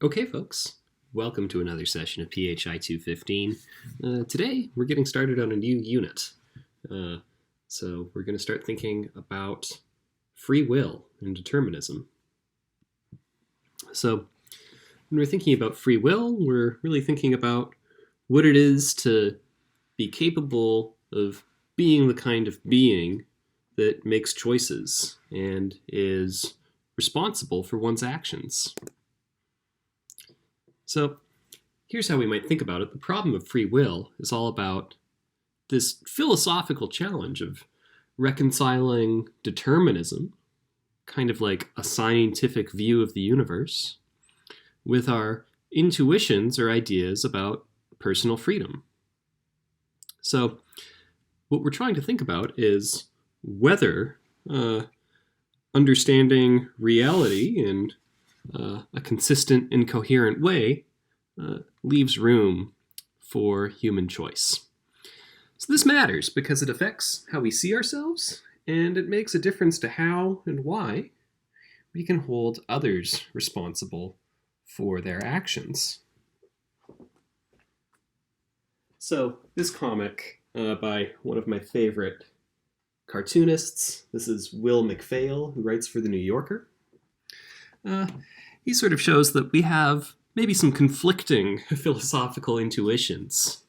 Okay, folks, welcome to another session of PHI 215. Today, we're getting started on a new unit. So we're going to start thinking about free will and determinism. So when we're thinking about free will, we're really thinking about what it is to be capable of being the kind of being that makes choices and is responsible for one's actions. So here's how we might think about it. The problem of free will is all about this philosophical challenge of reconciling determinism, kind of like a scientific view of the universe, with our intuitions or ideas about personal freedom. So what we're trying to think about is whether understanding reality in a consistent and coherent way leaves room for human choice. So this matters because it affects how we see ourselves, and it makes a difference to how and why we can hold others responsible for their actions. So this comic by one of my favorite cartoonists, this is Will McPhail, who writes for The New Yorker. He sort of shows that we have maybe some conflicting philosophical intuitions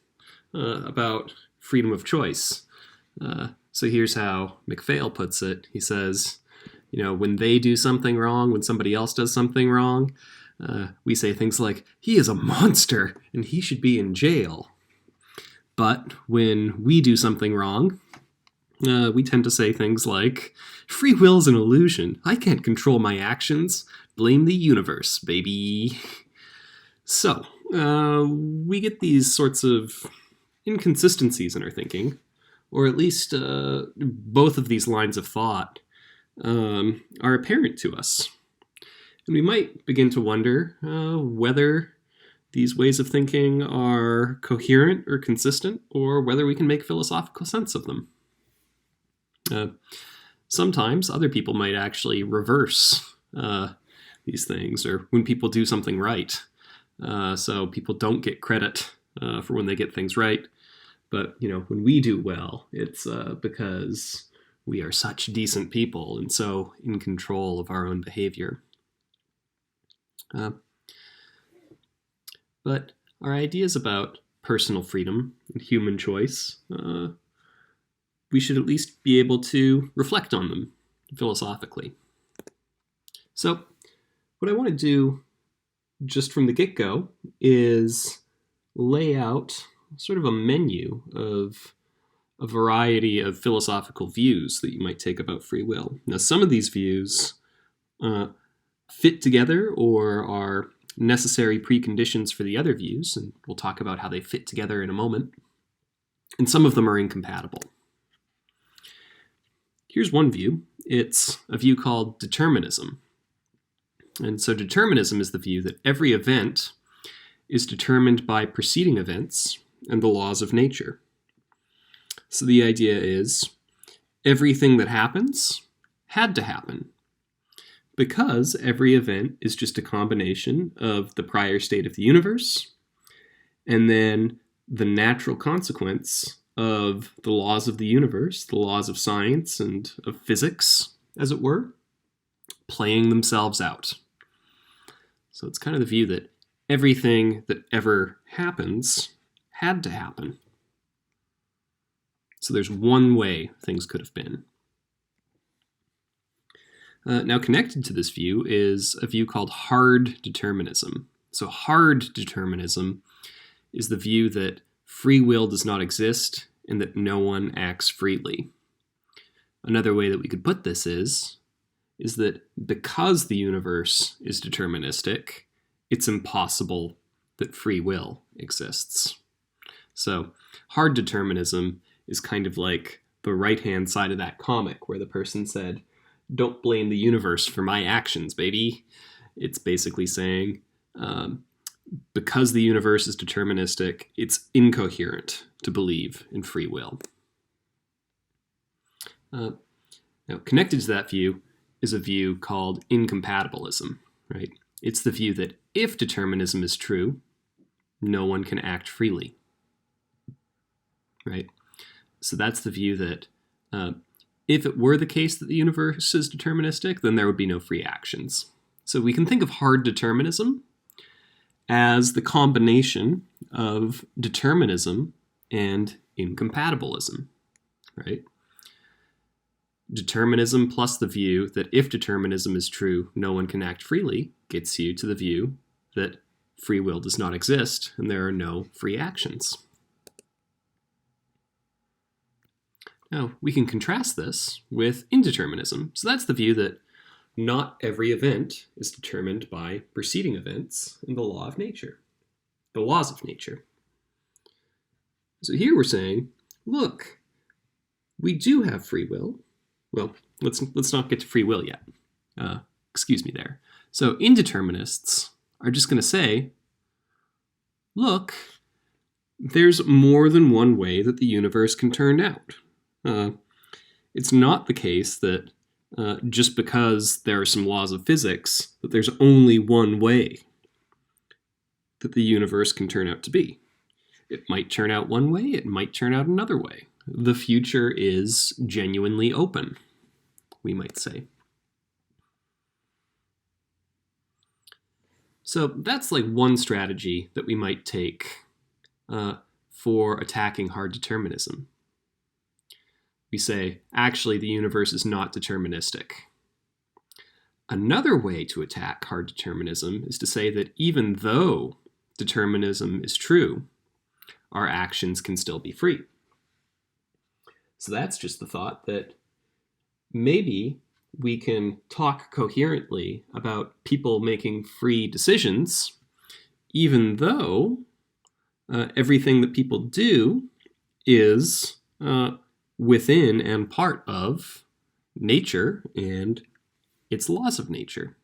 about freedom of choice. So here's how McPhail puts it. He says, when they do something wrong, when somebody else does something wrong, we say things like, he is a monster and he should be in jail. But when we do something wrong, we tend to say things like, free will's an illusion. I can't control my actions. Blame the universe, baby. So, we get these sorts of inconsistencies in our thinking, or at least both of these lines of thought are apparent to us. And we might begin to wonder whether these ways of thinking are coherent or consistent, or whether we can make philosophical sense of them. Sometimes other people might actually reverse these things, or when people do something right. So people don't get credit for when they get things right. But, when we do well, it's because we are such decent people and so in control of our own behavior. But our ideas about personal freedom and human choice, we should at least be able to reflect on them philosophically. So what I want to do just from the get-go is lay out sort of a menu of a variety of philosophical views that you might take about free will. Now, some of these views fit together or are necessary preconditions for the other views, and we'll talk about how they fit together in a moment. And some of them are incompatible. Here's one view. It's a view called determinism. And so determinism is the view that every event is determined by preceding events and the laws of nature. So the idea is everything that happens had to happen because every event is just a combination of the prior state of the universe and then the natural consequence of the laws of the universe, the laws of science and of physics, as it were, playing themselves out. So it's kind of the view that everything that ever happens had to happen. So there's one way things could have been. Now, connected to this view is a view called hard determinism. So hard determinism is the view that free will does not exist and that no one acts freely. Another way that we could put this is that because the universe is deterministic, it's impossible that free will exists. So hard determinism is kind of like the right-hand side of that comic where the person said, don't blame the universe for my actions, baby. It's basically saying, because the universe is deterministic, it's incoherent to believe in free will. Now, connected to that view is a view called incompatibilism, right? It's the view that if determinism is true, no one can act freely, right? So that's the view that if it were the case that the universe is deterministic, then there would be no free actions. So we can think of hard determinism as the combination of determinism and incompatibilism, right? Determinism plus the view that if determinism is true, no one can act freely gets you to the view that free will does not exist and there are no free actions. Now, we can contrast this with indeterminism. So that's the view that not every event is determined by preceding events in the law of nature, the laws of nature. So here we're saying, look, we do have free will. Well, let's not get to free will yet. Excuse me there. So indeterminists are just going to say, look, there's more than one way that the universe can turn out. It's not the case that just because there are some laws of physics, that there's only one way that the universe can turn out to be. It might turn out one way, it might turn out another way. The future is genuinely open, we might say. So that's like one strategy that we might take for attacking hard determinism. We say, actually, the universe is not deterministic. Another way to attack hard determinism is to say that even though determinism is true, our actions can still be free. So that's just the thought that maybe we can talk coherently about people making free decisions, even though everything that people do is within and part of nature and its laws of nature.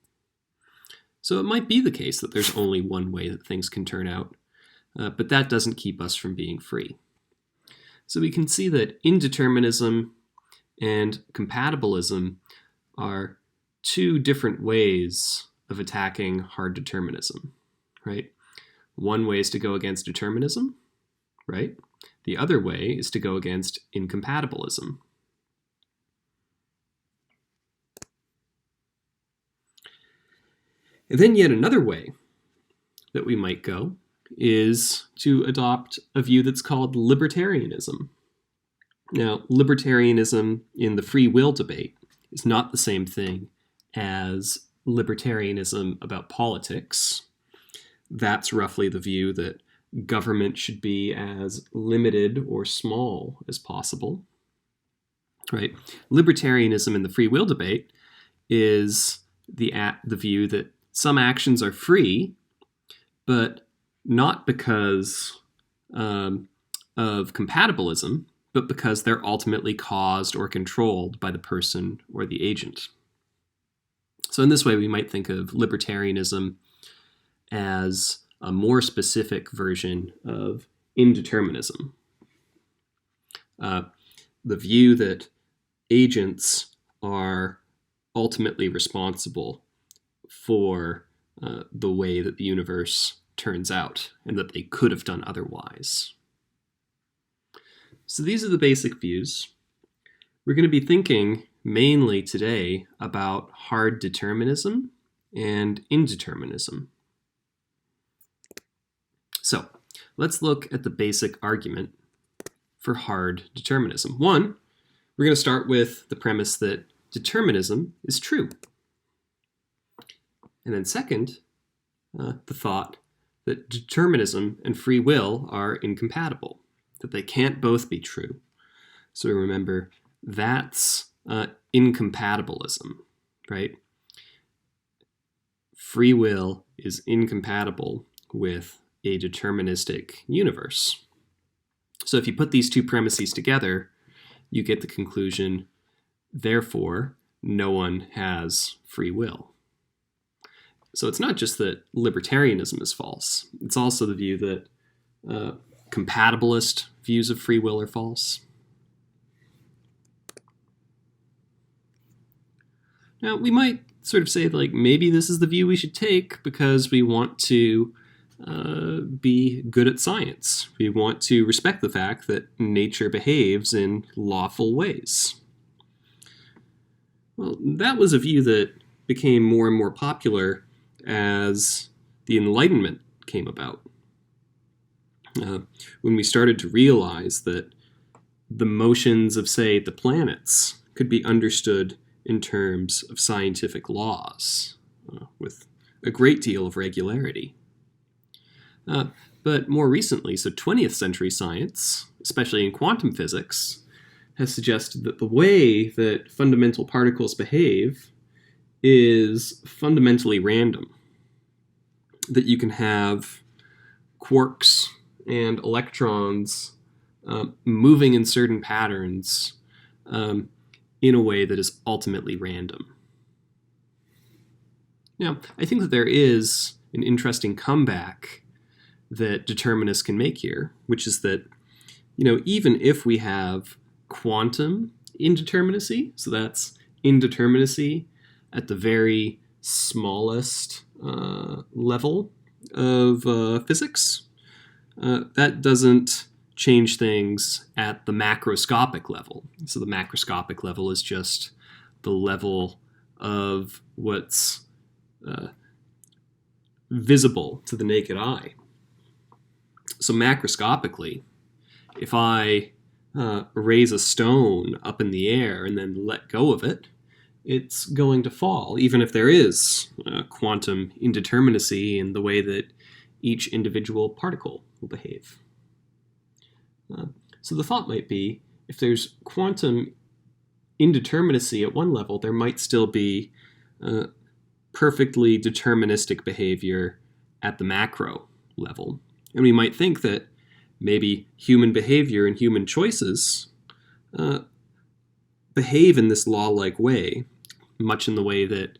So it might be the case that there's only one way that things can turn out, but that doesn't keep us from being free. So we can see that indeterminism and compatibilism are two different ways of attacking hard determinism, right? One way is to go against determinism, right? The other way is to go against incompatibilism. And then yet another way that we might go is to adopt a view that's called libertarianism. Now, libertarianism in the free will debate is not the same thing as libertarianism about politics. That's roughly the view that government should be as limited or small as possible, right? Libertarianism in the free will debate is the view that some actions are free, but not because of compatibilism, but because they're ultimately caused or controlled by the person or the agent. So in this way, we might think of libertarianism as a more specific version of indeterminism. The view that agents are ultimately responsible for the way that the universe turns out and that they could have done otherwise. So these are the basic views. We're going to be thinking mainly today about hard determinism and indeterminism. So let's look at the basic argument for hard determinism. One, we're going to start with the premise that determinism is true. And then second, the thought that determinism and free will are incompatible, that they can't both be true. So remember, that's incompatibilism, right? Free will is incompatible with a deterministic universe. So if you put these two premises together, you get the conclusion, therefore, no one has free will. So it's not just that libertarianism is false. It's also the view that compatibilist views of free will are false. Now, we might sort of say, like, maybe this is the view we should take because we want to be good at science. We want to respect the fact that nature behaves in lawful ways. Well, that was a view that became more and more popular as the Enlightenment came about. When we started to realize that the motions of, say, the planets could be understood in terms of scientific laws with a great deal of regularity. But more recently, so 20th century science, especially in quantum physics, has suggested that the way that fundamental particles behave is fundamentally random. That you can have quarks and electrons moving in certain patterns in a way that is ultimately random. Now, I think that there is an interesting comeback that determinists can make here, which is that, even if we have quantum indeterminacy, so that's indeterminacy at the very smallest level of physics, that doesn't change things at the macroscopic level. So the macroscopic level is just the level of what's visible to the naked eye. So macroscopically, if I raise a stone up in the air and then let go of it, it's going to fall, even if there is quantum indeterminacy in the way that each individual particle will behave. So the thought might be, if there's quantum indeterminacy at one level, there might still be perfectly deterministic behavior at the macro level. And we might think that maybe human behavior and human choices behave in this law-like way, much in the way that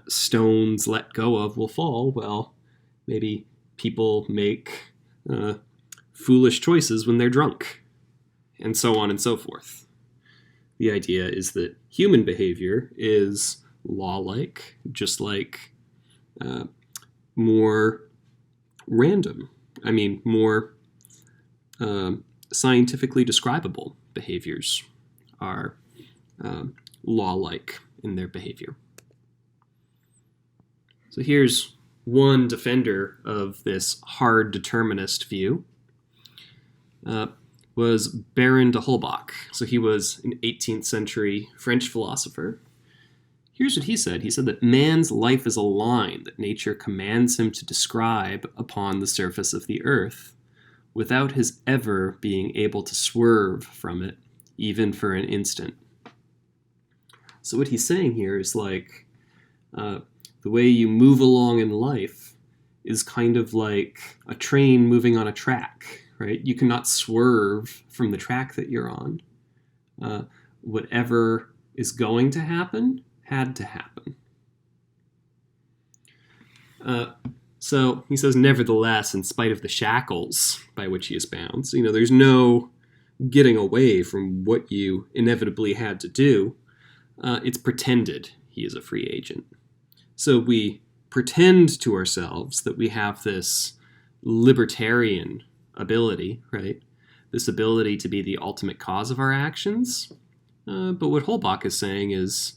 stones let go of will fall. Well, maybe people make foolish choices when they're drunk, and so on and so forth. The idea is that human behavior is law-like, just like more random. More scientifically describable behaviors are law-like in their behavior. So here's one defender of this hard determinist view, was Baron de Holbach. So he was an 18th century French philosopher. Here's what he said. He said that man's life is a line that nature commands him to describe upon the surface of the earth, without his ever being able to swerve from it, even for an instant. So what he's saying here is like, the way you move along in life is kind of like a train moving on a track, right? You cannot swerve from the track that you're on. Whatever is going to happen had to happen. So he says, nevertheless, in spite of the shackles by which he is bound, so, there's no getting away from what you inevitably had to do. It's pretended he is a free agent. So we pretend to ourselves that we have this libertarian ability, right? This ability to be the ultimate cause of our actions. But what Holbach is saying is,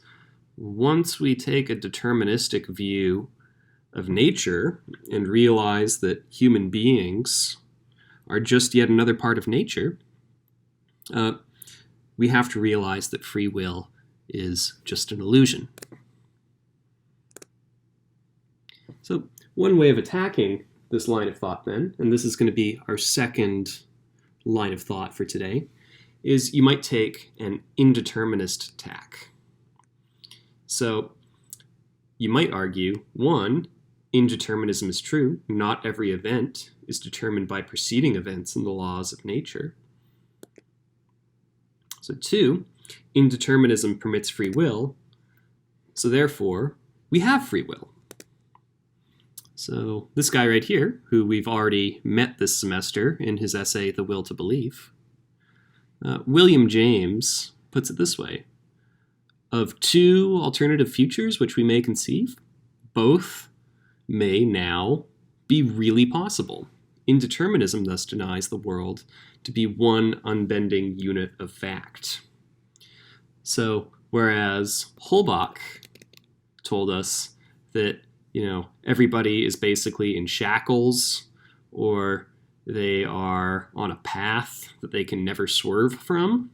once we take a deterministic view of nature and realize that human beings are just yet another part of nature, we have to realize that free will is just an illusion. So one way of attacking this line of thought then, and this is going to be our second line of thought for today, is you might take an indeterminist tack. So you might argue, one, indeterminism is true. Not every event is determined by preceding events in the laws of nature. So two, indeterminism permits free will. So therefore, we have free will. So this guy right here, who we've already met this semester in his essay, The Will to Believe, William James puts it this way. of two alternative futures which we may conceive, both may now be really possible. Indeterminism thus denies the world to be one unbending unit of fact. So, whereas Holbach told us that, everybody is basically in shackles, or they are on a path that they can never swerve from,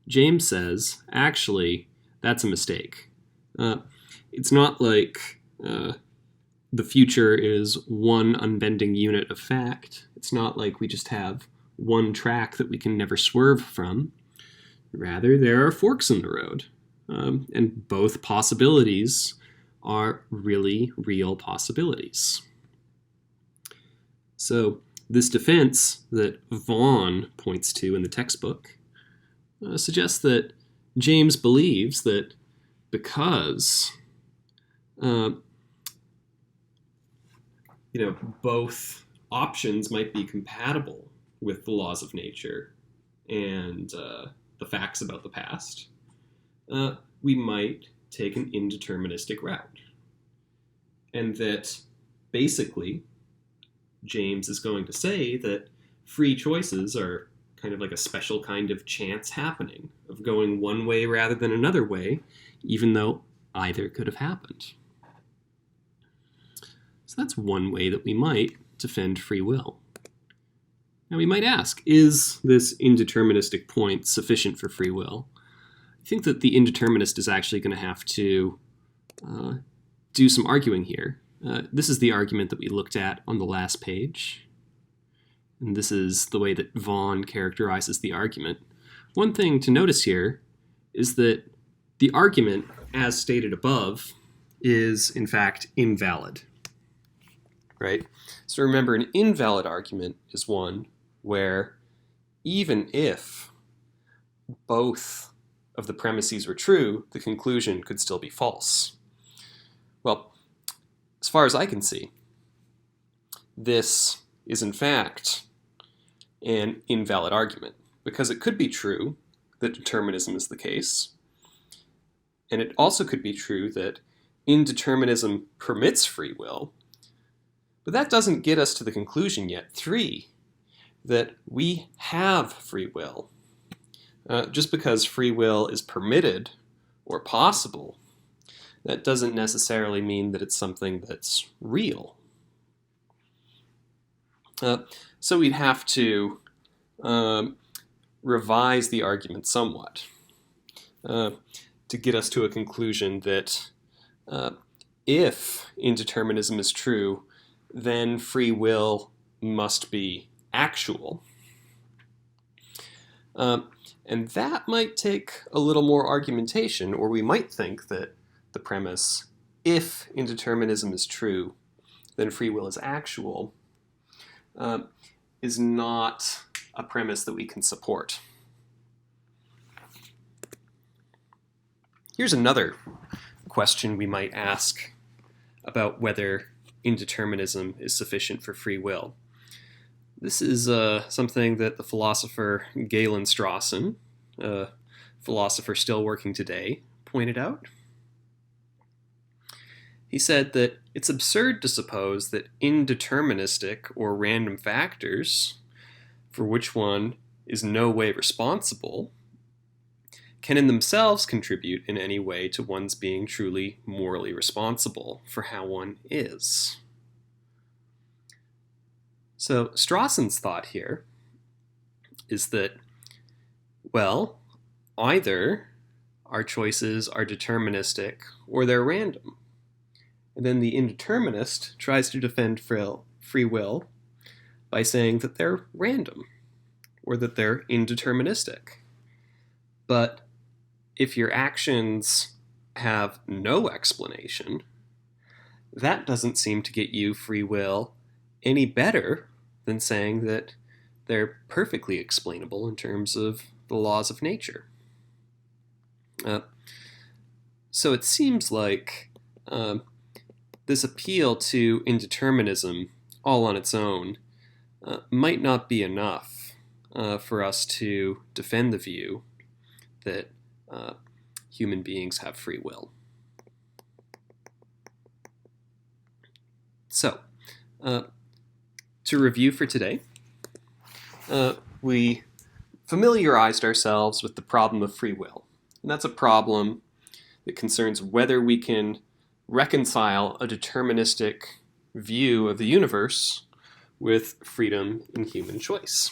James says, actually, that's a mistake. It's not like the future is one unbending unit of fact. It's not like we just have one track that we can never swerve from. Rather, there are forks in the road. And both possibilities are really real possibilities. So this defense that Vaughan points to in the textbook suggests that James believes that because both options might be compatible with the laws of nature and the facts about the past, we might take an indeterministic route. And that basically James is going to say that free choices are kind of like a special kind of chance happening of going one way rather than another way, even though either could have happened. So that's one way that we might defend free will. Now we might ask, is this indeterministic point sufficient for free will? I think that the indeterminist is actually going to have to do some arguing here. This is the argument that we looked at on the last page. And this is the way that Vaughan characterizes the argument. One thing to notice here is that the argument, as stated above, is in fact invalid. Right? So remember, an invalid argument is one where even if both of the premises were true, the conclusion could still be false. Well, as far as I can see, this is in fact an invalid argument, because it could be true that determinism is the case, and it also could be true that indeterminism permits free will, but that doesn't get us to the conclusion yet, 3, that we have free will. Just because free will is permitted or possible, that doesn't necessarily mean that it's something that's real. So we'd have to revise the argument somewhat to get us to a conclusion that if indeterminism is true, then free will must be actual. And that might take a little more argumentation, or we might think that the premise, if indeterminism is true, then free will is actual, is not a premise that we can support. Here's another question we might ask about whether indeterminism is sufficient for free will. This is something that the philosopher Galen Strawson, a philosopher still working today, pointed out. He said that it's absurd to suppose that indeterministic or random factors, for which one is no way responsible, can in themselves contribute in any way to one's being truly morally responsible for how one is. So Strawson's thought here is that, well, either our choices are deterministic or they're random. And then the indeterminist tries to defend free will by saying that they're random or that they're indeterministic. But if your actions have no explanation, that doesn't seem to get you free will any better than saying that they're perfectly explainable in terms of the laws of nature. So it seems like this appeal to indeterminism all on its own might not be enough for us to defend the view that human beings have free will. So, to review for today, we familiarized ourselves with the problem of free will. And that's a problem that concerns whether we can reconcile a deterministic view of the universe with freedom in human choice.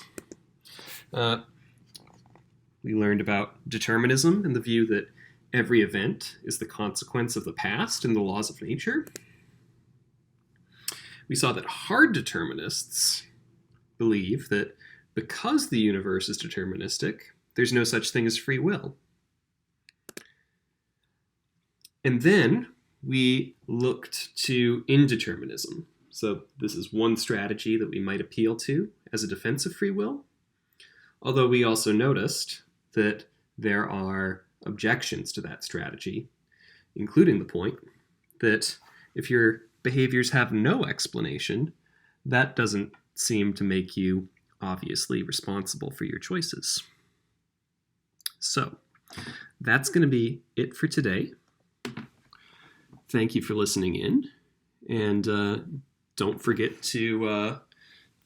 We learned about determinism and the view that every event is the consequence of the past and the laws of nature. We saw that hard determinists believe that because the universe is deterministic, there's no such thing as free will. And then we looked to indeterminism. So this is one strategy that we might appeal to as a defense of free will. Although we also noticed that there are objections to that strategy, including the point that if your behaviors have no explanation, that doesn't seem to make you obviously responsible for your choices. So that's going to be it for today. Thank you for listening in, and don't forget to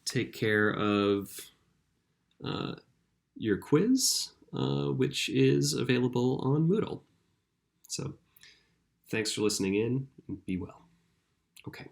take care of your quiz, which is available on Moodle. So thanks for listening in, and be well. Okay.